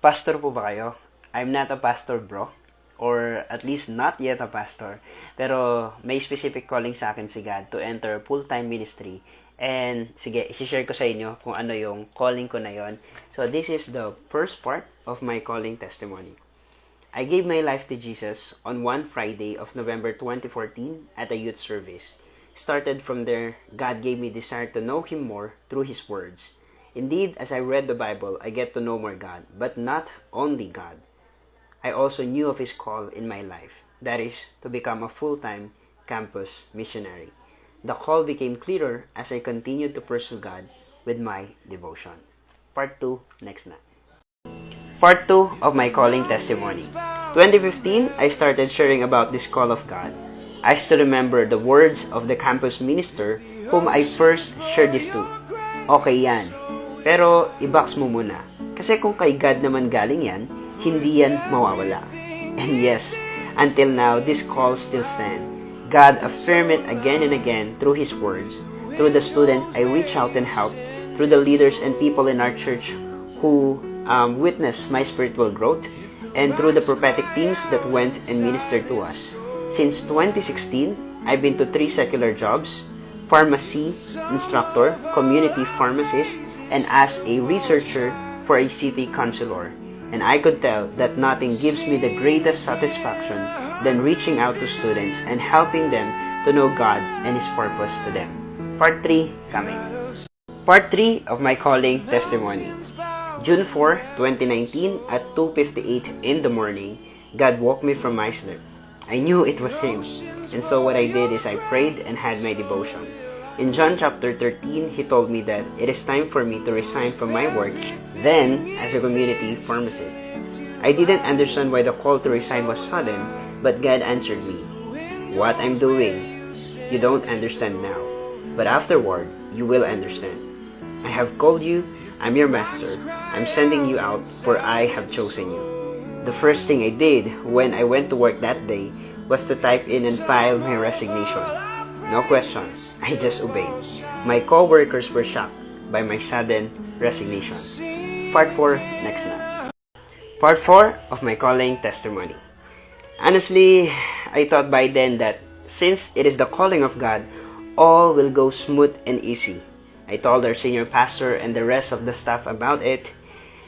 Pastor po ba kayo? I'm not a pastor, bro. Or at least not yet a pastor. Pero may specific calling sa akin si God to enter full-time ministry. And sige, i-share ko sa inyo kung ano yung calling ko na yon. So this is the first part of my calling testimony. I gave my life to Jesus on one Friday of November 2014 at a youth service. Started from there, God gave me desire to know Him more through His words. Indeed, as I read the Bible, I get to know more God, but not only God. I also knew of His call in my life, that is, to become a full-time campus missionary. The call became clearer as I continued to pursue God with my devotion. Part 2, next na. Part 2 of my calling testimony. 2015, I started sharing about this call of God. I still remember the words of the campus minister whom I first shared this to. Okay yan. Pero, i-box mo muna. Kasi kung kay God naman galing yan, hindi yan mawawala. And yes, until now, this call still stands. God affirmed it again and again through His words, through the students I reach out and help, through the leaders and people in our church who witnessed my spiritual growth, and through the prophetic teams that went and ministered to us. Since 2016, I've been to 3 secular jobs, pharmacy instructor, community pharmacist, and as a researcher for a city councilor. And I could tell that nothing gives me the greatest satisfaction than reaching out to students and helping them to know God and His purpose to them. Part 3 coming. Part 3 of my calling testimony. June 4, 2019 at 2:58 in the morning, God woke me from my sleep. I knew it was Him, and so what I did is I prayed and had my devotion. In John chapter 13, He told me that it is time for me to resign from my work, then as a community pharmacist. I didn't understand why the call to resign was sudden, but God answered me, "What I'm doing, you don't understand now, but afterward, you will understand. I have called you, I'm your master, I'm sending you out, for I have chosen you." The first thing I did when I went to work that day was to type in and file my resignation. No questions, I just obeyed. My co-workers were shocked by my sudden resignation. Part 4, next na. Part 4 of my calling testimony. Honestly, I thought by then that since it is the calling of God, all will go smooth and easy. I told our senior pastor and the rest of the staff about it.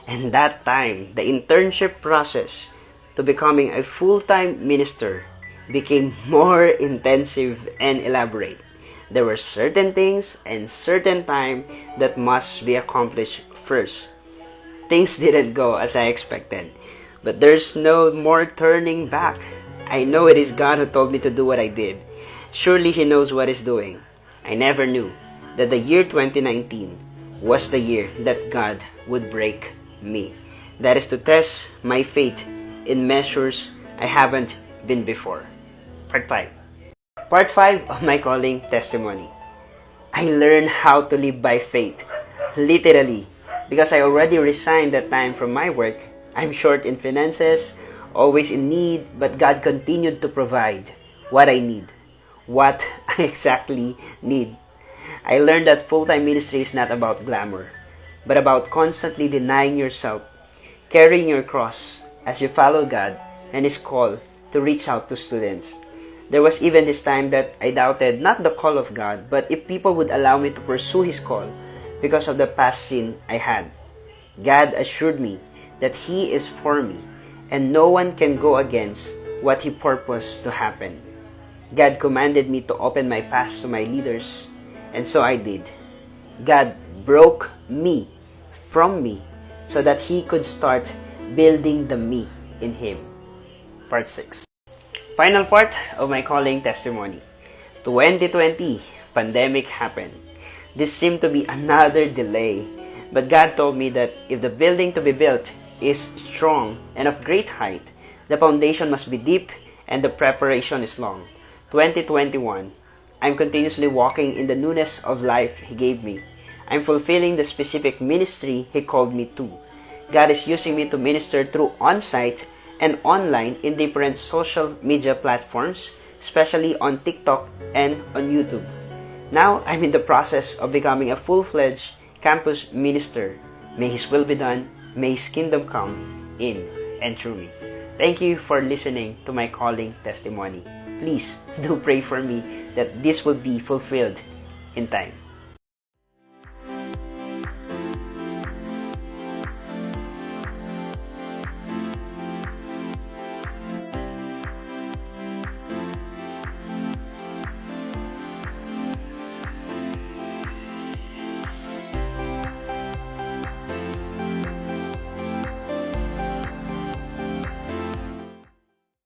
And that time, the internship process to becoming a full-time minister became more intensive and elaborate. There were certain things and certain time that must be accomplished first. Things didn't go as I expected, but there's no more turning back. I know it is God who told me to do what I did. Surely He knows what He's doing. I never knew that the year 2019 was the year that God would break me. That is to test my faith in measures I haven't been before. Part 5. Part 5 of my calling testimony. I learned how to live by faith. Literally. Because I already resigned that time from my work. I'm short in finances, always in need, but God continued to provide what I need. What I exactly need. I learned that full-time ministry is not about glamour, but about constantly denying yourself, carrying your cross as you follow God and His call to reach out to students. There was even this time that I doubted not the call of God, but if people would allow me to pursue His call because of the past sin I had. God assured me that He is for me and no one can go against what He purposed to happen. God commanded me to open my past to my leaders, and so I did. God broke me from me so that He could start building the me in Him. Part 6. Final part of my calling testimony. 2020, pandemic happened. This seemed to be another delay, but God told me that if the building to be built is strong and of great height, the foundation must be deep and the preparation is long. 2021, I'm continuously walking in the newness of life He gave me. I'm fulfilling the specific ministry He called me to. God is using me to minister through on-site and online in different social media platforms, especially on TikTok and on YouTube. Now, I'm in the process of becoming a full-fledged campus minister. May His will be done, may His kingdom come, in and through me. Thank you for listening to my calling testimony. Please do pray for me that this will be fulfilled in time.